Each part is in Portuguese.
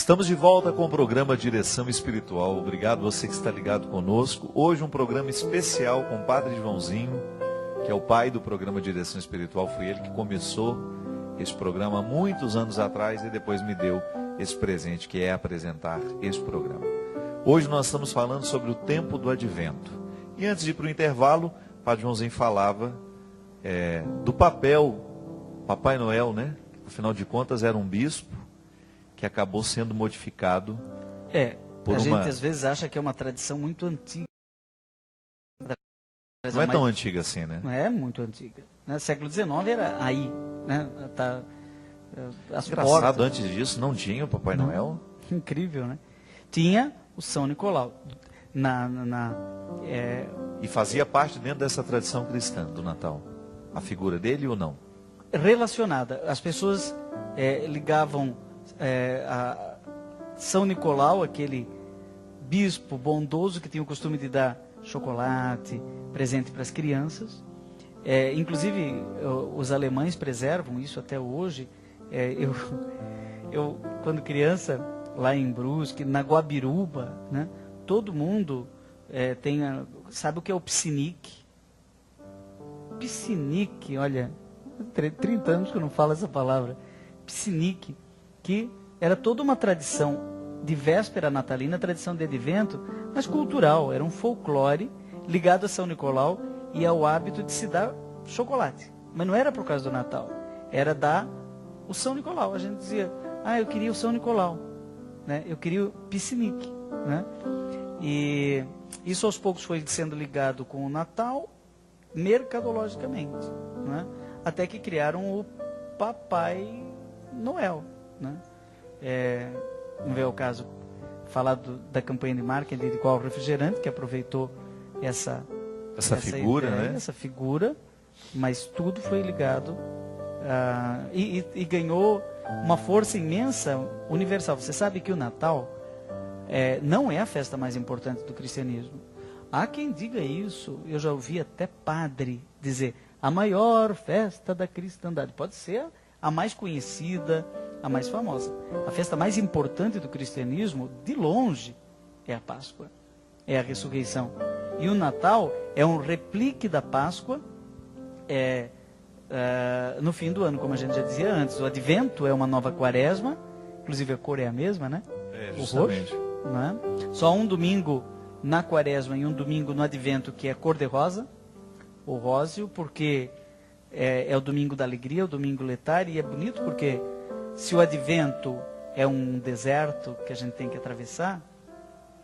Estamos de volta com o programa Direção Espiritual. Obrigado você que está ligado conosco. Hoje um programa especial com o Padre Joãozinho, que é o pai do programa Direção Espiritual. Foi ele que começou esse programa há muitos anos atrás e depois me deu esse presente, que é apresentar esse programa. Hoje nós estamos falando sobre o tempo do advento. E antes de ir para o intervalo, o Padre Joãozinho falava do papel Papai Noel, né? Afinal de contas era um bispo que acabou sendo modificado. A gente às vezes acha que é uma tradição muito antiga. Não é tão antiga assim, né? Não é muito antiga. No século XIX era aí, né? As Engraçado, portas. antes disso não tinha o Papai Noel. Incrível, né? Tinha o São Nicolau. E fazia parte dentro dessa tradição cristã do Natal. A figura dele ou não? Relacionada. As pessoas ligavam a São Nicolau, aquele bispo bondoso que tinha o costume de dar chocolate, presente para as crianças. Inclusive, os alemães preservam isso até hoje. Eu, quando criança, lá em Brusque, na Guabiruba, né, todo mundo sabe o que é o piscinique? Piscinique, olha, 30 anos que eu não falo essa palavra. Piscinique, que era toda uma tradição de véspera natalina, tradição de advento, mas cultural, era um folclore ligado a São Nicolau e ao hábito de se dar chocolate. Mas não era por causa do Natal, era dar o São Nicolau. A gente dizia, eu queria o São Nicolau, né? Eu queria o piscinique, né? E isso aos poucos foi sendo ligado com o Natal, mercadologicamente, né? Até que criaram o Papai Noel, né? Não é o caso falar da campanha de marketing de Qual Refrigerante, que aproveitou essa figura, ideia, né? Essa figura, mas tudo foi ligado e ganhou uma força imensa, universal. Você sabe que o Natal não é a festa mais importante do cristianismo. Há quem diga isso, eu já ouvi até padre dizer, a maior festa da cristandade. Pode ser a mais conhecida, a mais famosa. A festa mais importante do cristianismo, de longe, é a Páscoa, é a ressurreição. E o Natal é um replique da Páscoa, no fim do ano, como a gente já dizia antes. O Advento é uma nova quaresma, inclusive a cor é a mesma, né? Justamente. O roxo, né? Só um domingo na quaresma e um domingo no Advento que é cor de rosa, o róseo, porque é o domingo da alegria, o domingo letário, e é bonito porque se o Advento é um deserto que a gente tem que atravessar,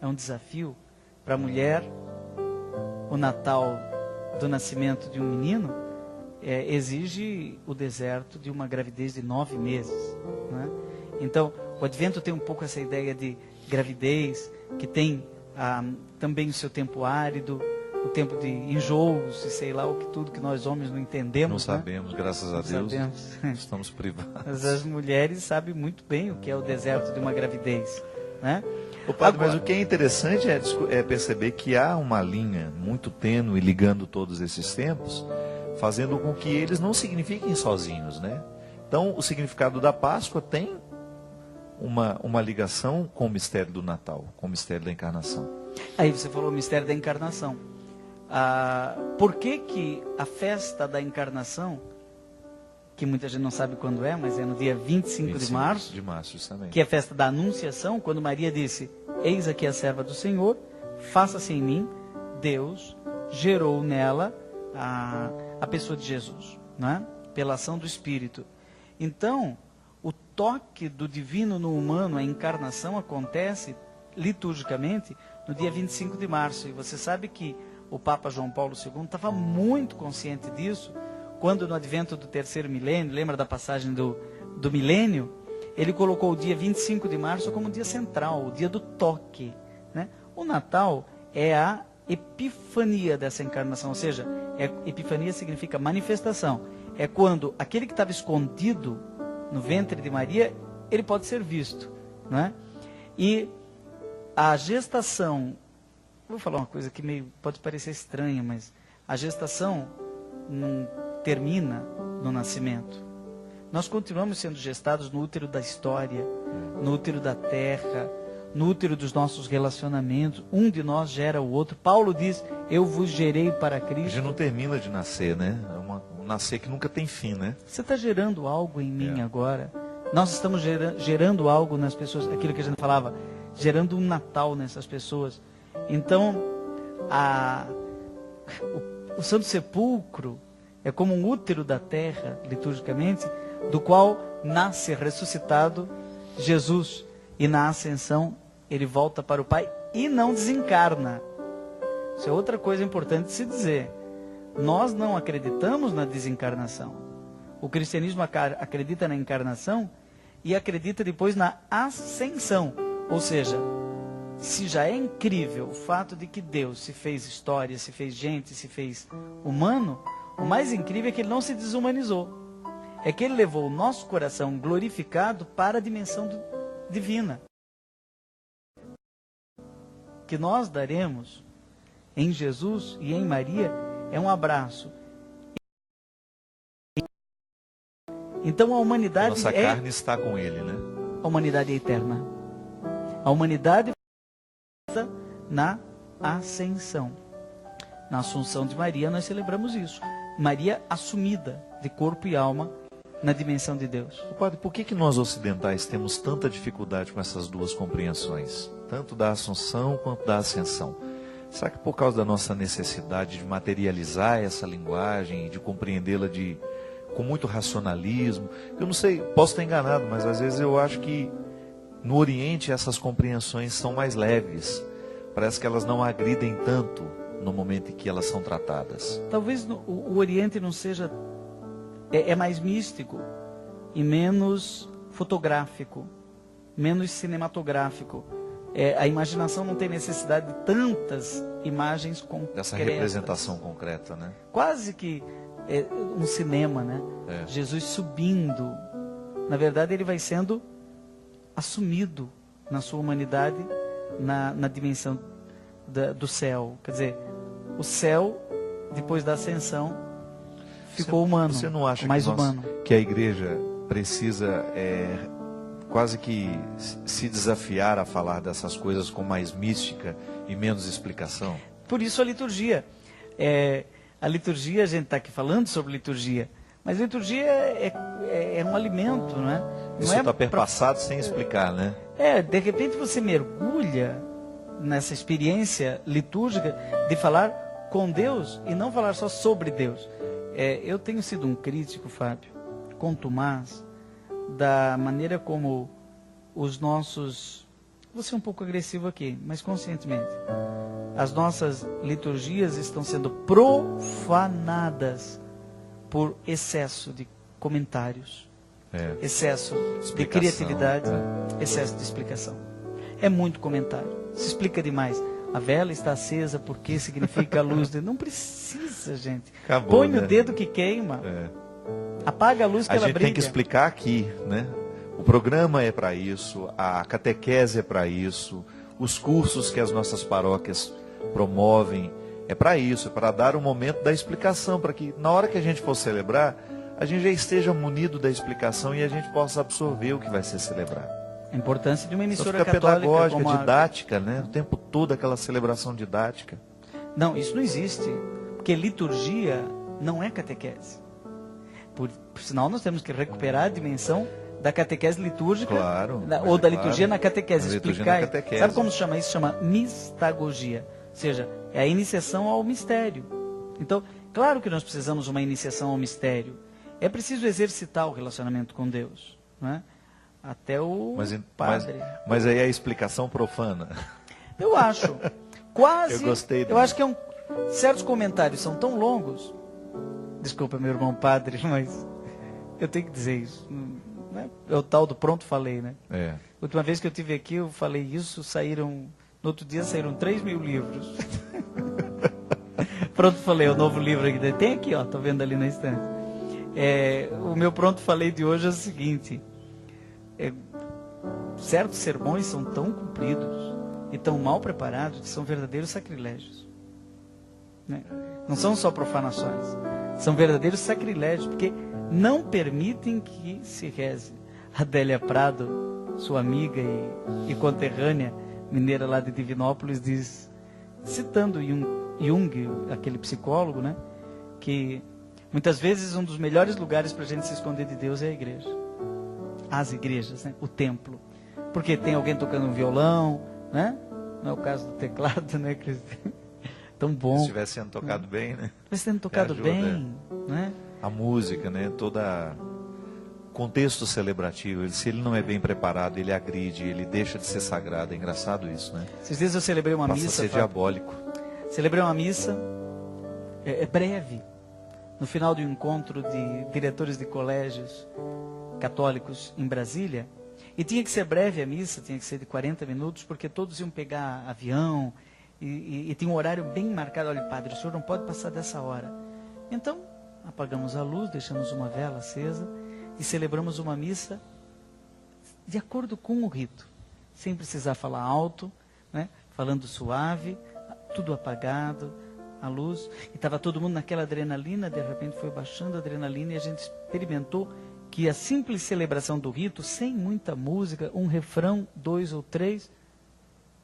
é um desafio para a mulher, o Natal do nascimento de um menino exige o deserto de uma gravidez de 9 meses, né? Então, o Advento tem um pouco essa ideia de gravidez, que tem também o seu tempo árido, o tempo de enjoos e sei lá tudo que nós homens não entendemos. Não sabemos, né? Graças a Deus. Sabemos. Estamos privados. Mas as mulheres sabem muito bem o que é o deserto de uma gravidez, né? Padre, mas o que é interessante é perceber que há uma linha muito tênue ligando todos esses tempos, fazendo com que eles não signifiquem sozinhos, né? Então, o significado da Páscoa tem uma ligação com o mistério do Natal, com o mistério da encarnação. Aí você falou o mistério da encarnação. Por que a festa da encarnação, que muita gente não sabe quando é, mas é no dia 25 de março, justamente. Que é a festa da Anunciação, quando Maria disse, eis aqui a serva do Senhor, faça-se em mim. Deus gerou nela a pessoa de Jesus, né? Pela ação do Espírito. Então, o toque do divino no humano, a encarnação, acontece liturgicamente no dia 25 de março. E você sabe que o Papa João Paulo II estava muito consciente disso, quando no advento do terceiro milênio, lembra da passagem do milênio? Ele colocou o dia 25 de março como dia central, o dia do toque, né? O Natal é a epifania dessa encarnação, ou seja, epifania significa manifestação. É quando aquele que estava escondido no ventre de Maria, ele pode ser visto, né? E a gestação, vou falar uma coisa que pode parecer estranha, mas a gestação não termina no nascimento. Nós continuamos sendo gestados no útero da história, no útero da terra, no útero dos nossos relacionamentos. Um de nós gera o outro. Paulo diz, eu vos gerei para A Cristo. gente não termina de nascer, né? É um nascer que nunca tem fim, né? Você está gerando algo em mim agora. Nós estamos gerando algo nas pessoas, aquilo que a gente falava, gerando um Natal nessas pessoas. Então, o Santo Sepulcro é como um útero da terra, liturgicamente, do qual nasce ressuscitado Jesus. E na ascensão, ele volta para o Pai e não desencarna. Isso é outra coisa importante de se dizer. Nós não acreditamos na desencarnação. O cristianismo acredita na encarnação e acredita depois na ascensão. Ou seja, se já é incrível o fato de que Deus se fez história, se fez gente, se fez humano, o mais incrível é que ele não se desumanizou. É que ele levou o nosso coração glorificado para a dimensão divina. Que nós daremos em Jesus e em Maria é um abraço. Então a humanidade Nossa carne está com ele, né? A humanidade é eterna. A humanidade na ascensão. Na Assunção de Maria nós celebramos isso. Maria assumida de corpo e alma na dimensão de Deus. Padre, por que nós ocidentais temos tanta dificuldade com essas duas compreensões? Tanto da Assunção quanto da Ascensão. Será que por causa da nossa necessidade de materializar essa linguagem e de compreendê-la com muito racionalismo? Eu não sei, posso estar enganado, mas às vezes eu acho que no Oriente essas compreensões são mais leves. Parece que elas não agridem tanto no momento em que elas são tratadas. Talvez o Oriente não seja... É mais místico e menos fotográfico, menos cinematográfico. A imaginação não tem necessidade de tantas imagens concretas. Dessa representação concreta, né? Quase que um cinema, né? Jesus subindo. Na verdade, ele vai sendo assumido na sua humanidade, na dimensão do céu. Quer dizer, o céu, depois da ascensão, ficou humano. Você não acha mais humano. Que a igreja precisa quase que se desafiar a falar dessas coisas com mais mística e menos explicação? Por isso a liturgia. A liturgia, a gente está aqui falando sobre liturgia, mas a liturgia é um alimento, não é? Isso está perpassado sem explicar, né? De repente você mergulha nessa experiência litúrgica de falar com Deus e não falar só sobre Deus. Eu tenho sido um crítico, Fábio, contumaz, da maneira como os nossos... Vou ser um pouco agressivo aqui, mas conscientemente. As nossas liturgias estão sendo profanadas por excesso de comentários, excesso de criatividade, excesso de explicação. É muito comentário, se explica demais. A vela está acesa porque significa a luz. Não precisa, gente. Acabou, põe né? o dedo que queima. Apaga a luz que ela brilha. A gente tem que explicar aqui, né? O programa é para isso, a catequese é para isso, os cursos que as nossas paróquias promovem é para isso, é para dar o momento da explicação, para que na hora que a gente for celebrar, a gente já esteja munido da explicação e a gente possa absorver o que vai ser celebrado. A importância de uma emissora fica católica pedagógica, como didática, né? O tempo todo aquela celebração didática. Não, isso não existe, porque liturgia não é catequese. Por sinal, nós temos que recuperar a dimensão da catequese litúrgica, claro, ou da liturgia na catequese. Explicar. Sabe como se chama isso? Chama mistagogia. Ou seja, é a iniciação ao mistério. Então, claro que nós precisamos de uma iniciação ao mistério. É preciso exercitar o relacionamento com Deus, não é? Até o padre. Mas aí é a explicação profana. Eu acho. Quase. Eu gostei. Eu acho que certos comentários são tão longos. Desculpa, meu irmão padre, mas eu tenho que dizer isso. É o tal do pronto falei, né? Última vez que eu estive aqui, eu falei isso, no outro dia saíram 3.000 livros. Pronto falei, o novo livro aqui. Tem aqui, ó, tô vendo ali na estante. O meu pronto falei de hoje é o seguinte. Certos sermões são tão compridos e tão mal preparados que são verdadeiros sacrilégios, né? Não são só profanações, são verdadeiros sacrilégios, porque não permitem que se reze. Adélia Prado sua amiga e conterrânea, mineira lá de Divinópolis, diz, citando Jung, aquele psicólogo, né, que muitas vezes um dos melhores lugares para a gente se esconder de Deus é a igreja. As igrejas, né, o templo. Porque tem alguém tocando um violão, né? Não é o caso do teclado, né, Cristiano? Tão bom. Se estiver sendo tocado bem, né? Se estiver sendo tocado ajuda, bem, né? A música, né? Toda contexto celebrativo, se ele não é bem preparado, ele agride, ele deixa de ser sagrado. É engraçado isso, né? Esses dias eu celebrei uma Passa missa. a ser diabólico. Celebrei uma missa, é breve, no final de um encontro de diretores de colégios católicos em Brasília. E tinha que ser breve a missa, tinha que ser de 40 minutos, porque todos iam pegar avião e tinha um horário bem marcado. Olha, padre, o senhor não pode passar dessa hora. Então, apagamos a luz, deixamos uma vela acesa e celebramos uma missa de acordo com o rito, sem precisar falar alto, né? Falando suave, tudo apagado, a luz. E estava todo mundo naquela adrenalina, de repente foi baixando a adrenalina e a gente experimentou que a simples celebração do rito, sem muita música, um refrão, 2 ou 3,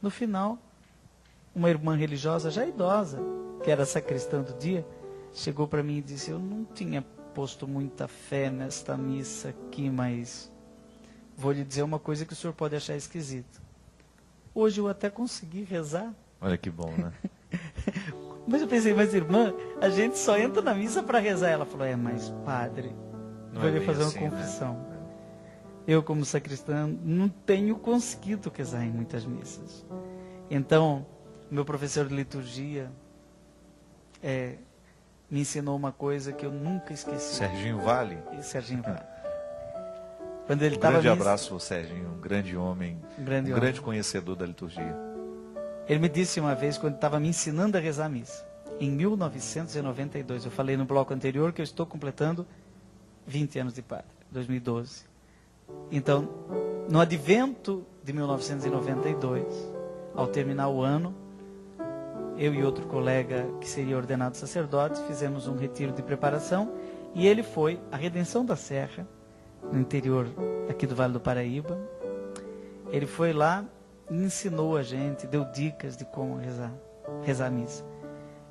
no final, uma irmã religiosa já idosa, que era sacristã do dia, chegou para mim e disse, eu não tinha posto muita fé nesta missa aqui, mas vou lhe dizer uma coisa que o senhor pode achar esquisito. Hoje eu até consegui rezar. Olha que bom, né? Mas eu pensei, mas irmã, a gente só entra na missa para rezar. Ela falou, mas padre, vou lhe fazer uma confissão. Né? Eu, como sacristã, não tenho conseguido rezar em muitas missas. Então, meu professor de liturgia me ensinou uma coisa que eu nunca esqueci. Serginho Vale? Serginho Vale. Quando ele um grande tava abraço, Serginho, um grande homem, grande conhecedor da liturgia. Ele me disse uma vez, quando estava me ensinando a rezar a missa, em 1992, eu falei no bloco anterior que eu estou completando 20 anos de padre, 2012. Então, no advento de 1992, ao terminar o ano, eu e outro colega que seria ordenado sacerdote, fizemos um retiro de preparação, e ele foi à Redenção da Serra, no interior aqui do Vale do Paraíba. Ele foi lá e ensinou a gente, deu dicas de como rezar a missa.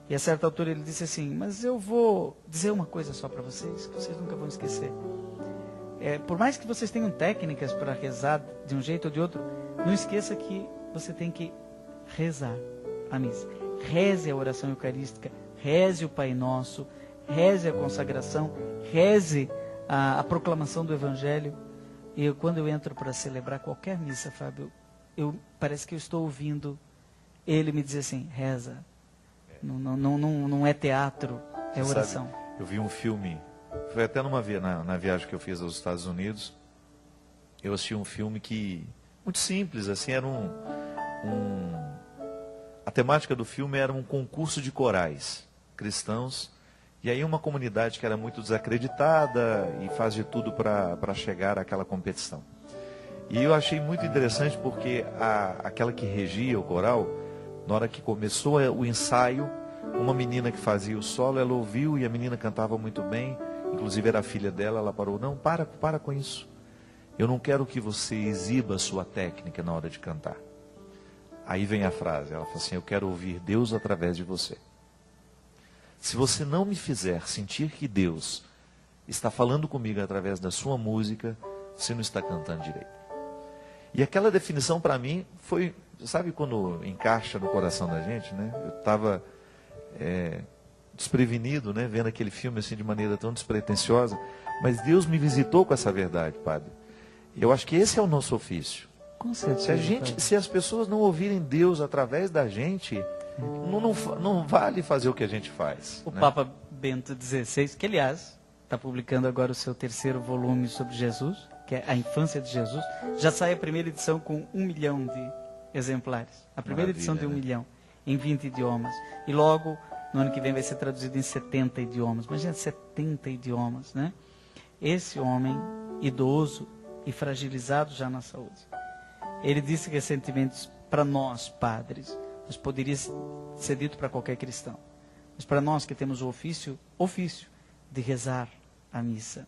E a certa altura ele disse assim, mas eu vou dizer uma coisa só para vocês, que vocês nunca vão esquecer. Por mais que vocês tenham técnicas para rezar de um jeito ou de outro, não esqueça que você tem que rezar a missa. Reze a oração eucarística, reze o Pai Nosso, reze a consagração, reze a proclamação do Evangelho. E quando eu entro para celebrar qualquer missa, Fábio, parece que eu estou ouvindo ele me dizer assim, reza. Não é teatro, é oração. Sabe, eu vi um filme, foi até na viagem que eu fiz aos Estados Unidos, eu assisti um filme que, muito simples, assim, era a temática do filme era um concurso de corais cristãos, e aí uma comunidade que era muito desacreditada e faz de tudo para chegar àquela competição. E eu achei muito interessante porque aquela que regia o coral, na hora que começou o ensaio, uma menina que fazia o solo, ela ouviu e a menina cantava muito bem, inclusive era a filha dela, ela parou, não, para com isso. Eu não quero que você exiba a sua técnica na hora de cantar. Aí vem a frase, ela fala assim, eu quero ouvir Deus através de você. Se você não me fizer sentir que Deus está falando comigo através da sua música, você não está cantando direito. E aquela definição para mim foi, sabe quando encaixa no coração da gente, né? Eu estava desprevenido, né? Vendo aquele filme assim de maneira tão despretensiosa, mas Deus me visitou com essa verdade, padre. Eu acho que esse é o nosso ofício. Com certeza, se as pessoas não ouvirem Deus através da gente, não vale fazer o que a gente faz. O né? Papa Bento XVI, que aliás está publicando agora o seu 3º volume sobre Jesus, que é a infância de Jesus, já sai a primeira edição com 1 milhão de exemplares. A primeira edição de 1 milhão, em 20 idiomas. E logo, no ano que vem, vai ser traduzido em 70 idiomas. Imagina, 70 idiomas, né? Esse homem, idoso e fragilizado já na saúde, ele disse recentemente para nós, padres, mas poderia ser dito para qualquer cristão, mas para nós que temos o ofício de rezar a missa,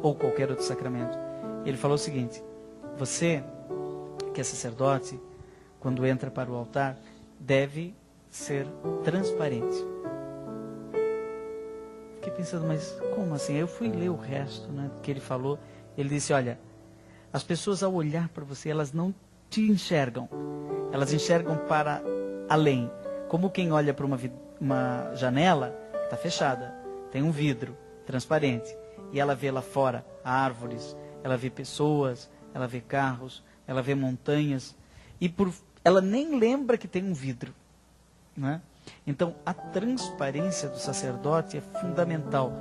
ou qualquer outro sacramento, ele falou o seguinte, Você, que é sacerdote, quando entra para o altar, deve ser transparente. Fiquei pensando, mas como assim? Eu fui ler o resto, né, que ele falou. Ele disse, olha, as pessoas ao olhar para você, elas não te enxergam. Elas enxergam para além. Como quem olha para uma janela, está fechada, tem um vidro transparente. E ela vê lá fora árvores, ela vê pessoas, ela vê carros, ela vê montanhas. E ela nem lembra que tem um vidro, né? Então, a transparência do sacerdote é fundamental.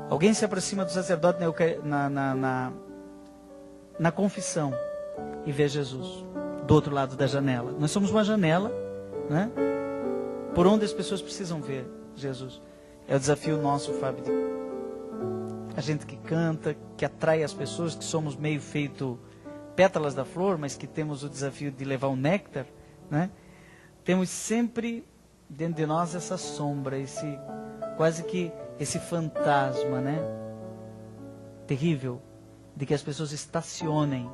Alguém se aproxima do sacerdote na confissão e vê Jesus do outro lado da janela. Nós somos uma janela, né? Por onde as pessoas precisam ver Jesus. É o desafio nosso, Fábio. A gente que canta, que atrai as pessoas, que somos meio feito pétalas da flor, mas que temos o desafio de levar o néctar, né? Temos sempre dentro de nós essa sombra, quase que esse fantasma, né? Terrível, de que as pessoas estacionem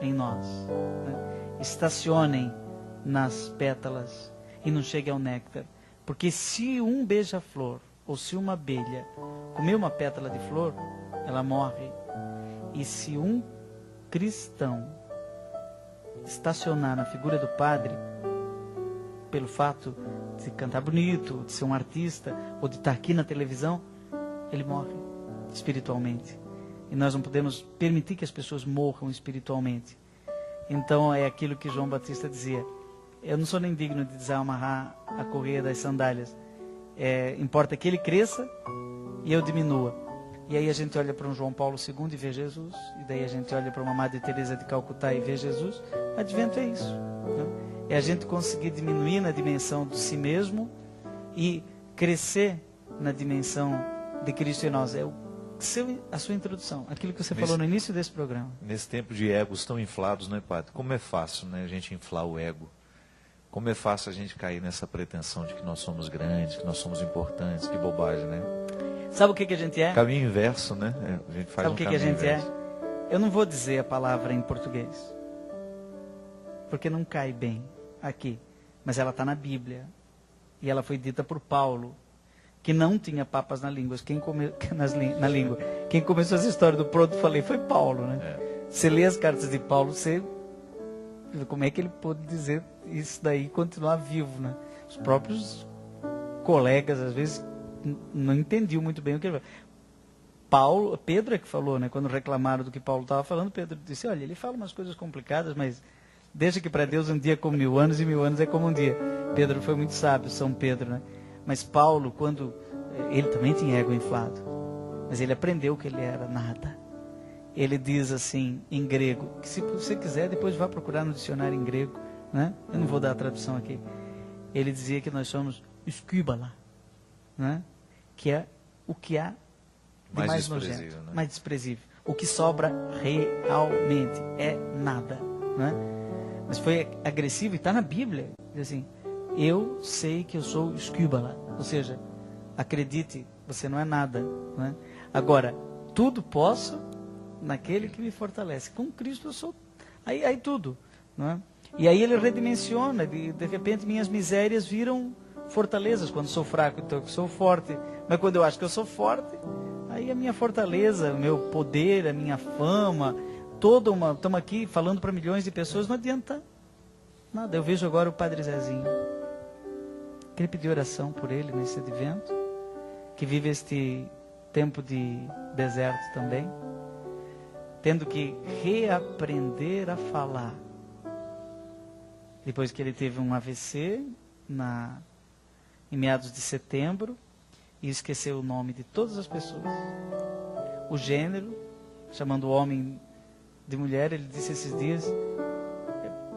em nós, né? Estacionem nas pétalas e não cheguem ao néctar. Porque se um beija-flor ou se uma abelha comer uma pétala de flor, ela morre. E se um cristão estacionar na figura do padre, pelo fato de cantar bonito, de ser um artista, ou de estar aqui na televisão, ele morre espiritualmente. E nós não podemos permitir que as pessoas morram espiritualmente. Então é aquilo que João Batista dizia: eu não sou nem digno de desamarrar a correia das sandálias. Importa que ele cresça e eu diminua. E aí a gente olha para um João Paulo II e vê Jesus. E daí a gente olha para uma Madre Teresa de Calcutá e vê Jesus. Advento é isso, né? É a gente conseguir diminuir na dimensão de si mesmo e crescer na dimensão de Cristo em nós. É a sua introdução, aquilo que você falou no início desse programa. Nesse tempo de egos tão inflados, né, Padre? Como é fácil, né, a gente inflar o ego. Como é fácil a gente cair nessa pretensão de que nós somos grandes, que nós somos importantes. Que bobagem, né? Sabe o que a gente é? Caminho inverso, né? A gente faz. Sabe o que a gente inverso. Eu não vou dizer a palavra em português, porque não cai bem aqui. Mas ela está na Bíblia. E ela foi dita por Paulo, que não tinha papas na língua. Na língua. Quem começou essa história do pronto falei foi Paulo, né? Você lê as cartas de Paulo, como é que ele pôde dizer isso daí e continuar vivo, né? Os próprios colegas, às vezes, não entendiam muito bem o que ele falou. Pedro é que falou, né? Quando reclamaram do que Paulo estava falando, Pedro disse, olha, ele fala umas coisas complicadas, mas deixa que para Deus um dia é como 1000 anos e 1000 anos é como um dia. Pedro foi muito sábio, São Pedro, né? Mas Paulo, ele também tinha ego inflado, mas ele aprendeu que ele era nada. Ele diz assim, em grego, que se você quiser, depois vá procurar no dicionário em grego, né? Eu não vou dar a tradução aqui. Ele dizia que nós somos skubala, né? Que é o que há de mais nojento, né? Mais desprezível. O que sobra realmente é nada, né? Mas foi agressivo e está na Bíblia. Diz assim, eu sei que eu sou skubala, ou seja, acredite, você não é nada, né? Agora, tudo posso naquele que me fortalece. Com Cristo eu sou, aí tudo, né? E aí ele redimensiona, de repente minhas misérias viram fortalezas. Quando sou fraco, então eu sou forte, mas quando eu acho que eu sou forte, aí a minha fortaleza, o meu poder, a minha fama, estamos aqui falando para milhões de pessoas, não adianta nada. Eu vejo agora o Padre Zezinho, queria pedir oração por ele nesse advento, que vive este tempo de deserto também, tendo que reaprender a falar, depois que ele teve um AVC em meados de setembro, e esqueceu o nome de todas as pessoas, o gênero, chamando o homem de mulher. Ele disse esses dias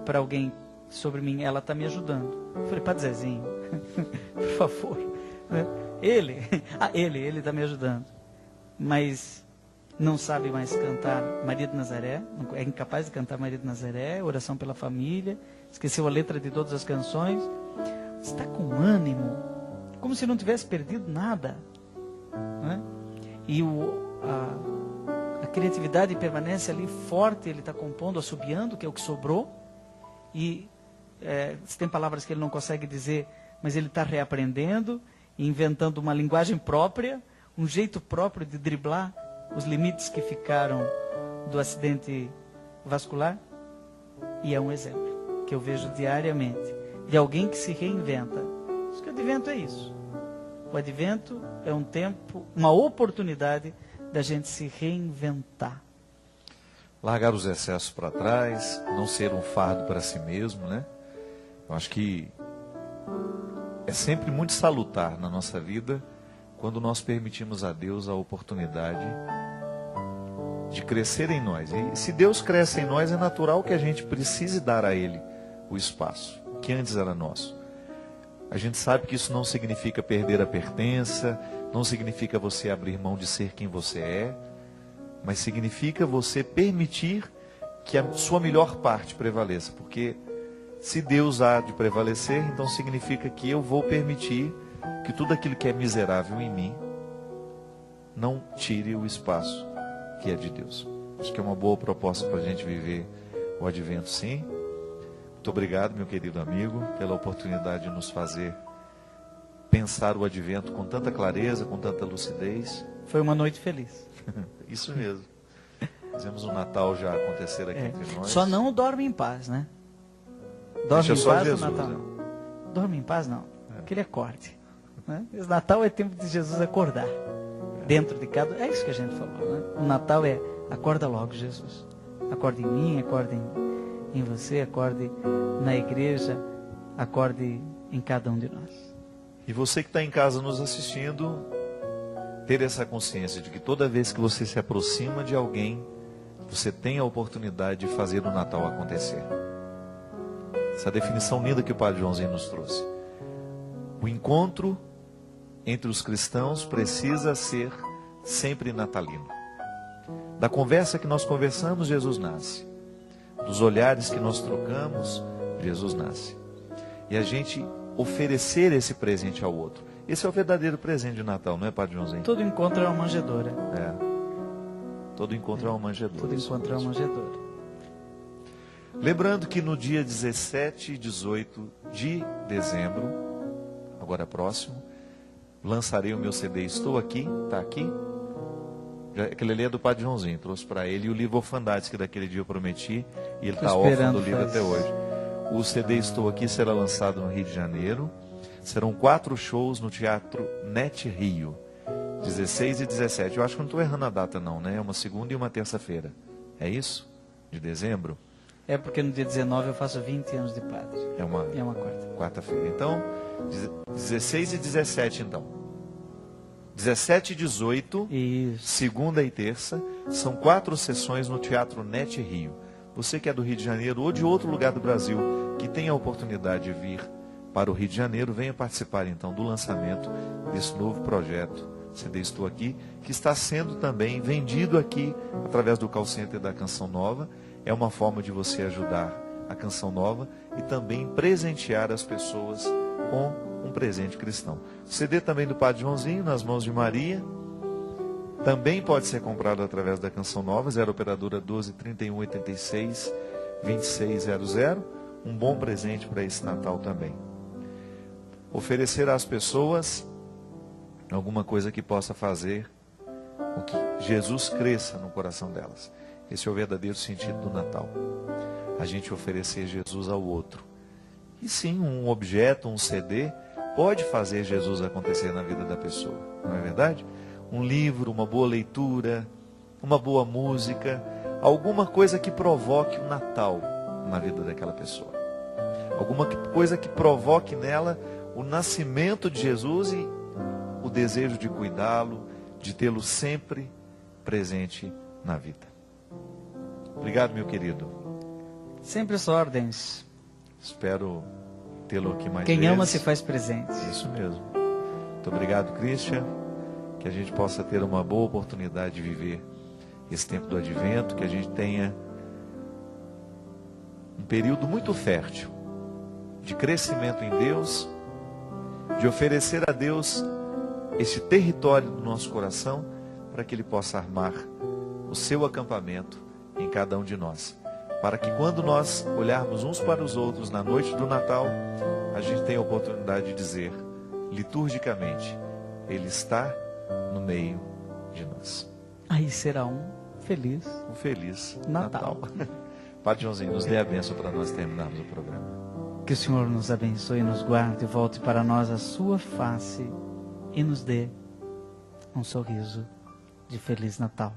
para alguém sobre mim, ela está me ajudando. Eu falei, Padre Zezinho, por favor, ele está me ajudando, mas não sabe mais cantar Maria de Nazaré, é incapaz de cantar Maria de Nazaré, oração pela família, esqueceu a letra de todas as canções, está com ânimo, como se não tivesse perdido nada, né? E criatividade permanece ali forte, ele está compondo, assobiando, que é o que sobrou. E se tem palavras que ele não consegue dizer, mas ele está reaprendendo, inventando uma linguagem própria, um jeito próprio de driblar os limites que ficaram do acidente vascular. E é um exemplo que eu vejo diariamente de alguém que se reinventa. Acho que o advento é isso. O advento é um tempo, uma oportunidade da gente se reinventar. Largar os excessos para trás, não ser um fardo para si mesmo, né? Eu acho que é sempre muito salutar na nossa vida quando nós permitimos a Deus a oportunidade de crescer em nós. E se Deus cresce em nós, é natural que a gente precise dar a Ele o espaço que antes era nosso. A gente sabe que isso não significa perder a pertença, não significa você abrir mão de ser quem você é, mas significa você permitir que a sua melhor parte prevaleça, porque se Deus há de prevalecer, então significa que eu vou permitir que tudo aquilo que é miserável em mim não tire o espaço que é de Deus. Acho que é uma boa proposta para a gente viver o advento, sim. Muito obrigado, meu querido amigo, pela oportunidade de nos fazer pensar o advento com tanta clareza, com tanta lucidez. Foi uma noite feliz. Isso mesmo. Fizemos o Natal já acontecer aqui entre nós. Só não dorme em paz, né? Dorme em paz Jesus, no Natal. né? Dorme em paz não. Que ele acorde. Né? O Natal é tempo de Jesus acordar. Dentro de cada... É isso que a gente falou, né? O Natal é acorda logo, Jesus. Acorde em mim, acorde em você, acorde na igreja, acorde em cada um de nós. E você que está em casa nos assistindo, ter essa consciência de que toda vez que você se aproxima de alguém, você tem a oportunidade de fazer o Natal acontecer. Essa definição linda que o Padre Joãozinho nos trouxe. O encontro entre os cristãos precisa ser sempre natalino. Da conversa que nós conversamos, Jesus nasce. Dos olhares que nós trocamos, Jesus nasce. E a gente oferecer esse presente ao outro. Esse é o verdadeiro presente de Natal, não é, Padre Joãozinho? Todo encontro é uma manjedoura. Todo encontro é uma manjedoura. Todo encontro é uma manjedoura. Lembrando que no dia 17 e 18 de dezembro, agora próximo, lançarei o meu CD Estou Aqui, está aqui. Aquele ali é do Padre Joãozinho, trouxe para ele. E o livro Orfandades, que daquele dia eu prometi, e ele está órfão do livro até hoje. O CD Estou Aqui será lançado no Rio de Janeiro. Serão 4 shows no Teatro Net Rio, 16 e 17. Eu acho que não estou errando a data não, né? É uma segunda e uma terça-feira. É isso? De dezembro? É porque no dia 19 eu faço 20 anos de padre. É uma quarta-feira. Então, 16 e 17 então. 17 e 18, Isso. Segunda e terça, são 4 sessões no Teatro Net Rio. Você que é do Rio de Janeiro ou de outro lugar do Brasil, que tem a oportunidade de vir para o Rio de Janeiro, venha participar então do lançamento desse novo projeto, CD Estou Aqui, que está sendo também vendido aqui através do call center da Canção Nova. É uma forma de você ajudar a Canção Nova e também presentear as pessoas com um presente cristão. O CD também do Padre Joãozinho, Nas Mãos de Maria, também pode ser comprado através da Canção Nova, 0 operadora 12 31 86 2600. Um bom presente para esse Natal também. Oferecer às pessoas alguma coisa que possa fazer com que Jesus cresça no coração delas. Esse é o verdadeiro sentido do Natal. A gente oferecer Jesus ao outro. E sim, um objeto, um CD, pode fazer Jesus acontecer na vida da pessoa. Não é verdade? Um livro, uma boa leitura, uma boa música, alguma coisa que provoque o Natal na vida daquela pessoa. Alguma coisa que provoque nela o nascimento de Jesus e o desejo de cuidá-lo, de tê-lo sempre presente na vida. Obrigado, meu querido. Sempre as ordens. Espero tê-lo aqui mais Quem vezes. ama se faz presente. Isso mesmo. Muito obrigado, Christian. Que a gente possa ter uma boa oportunidade de viver esse tempo do advento, que a gente tenha um período muito fértil de crescimento em Deus, de oferecer a Deus esse território do nosso coração para que Ele possa armar o seu acampamento em cada um de nós, para que quando nós olharmos uns para os outros na noite do Natal, a gente tenha a oportunidade de dizer, liturgicamente, Ele está no meio de nós. Aí será um feliz Natal. Padre Joãozinho, nos dê a bênção para nós terminarmos o programa. Que o Senhor nos abençoe, nos guarde, volte para nós a sua face e nos dê um sorriso de Feliz Natal.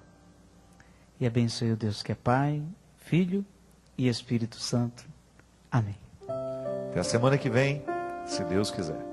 E abençoe o Deus que é Pai, Filho e Espírito Santo. Amém. Até a semana que vem, se Deus quiser.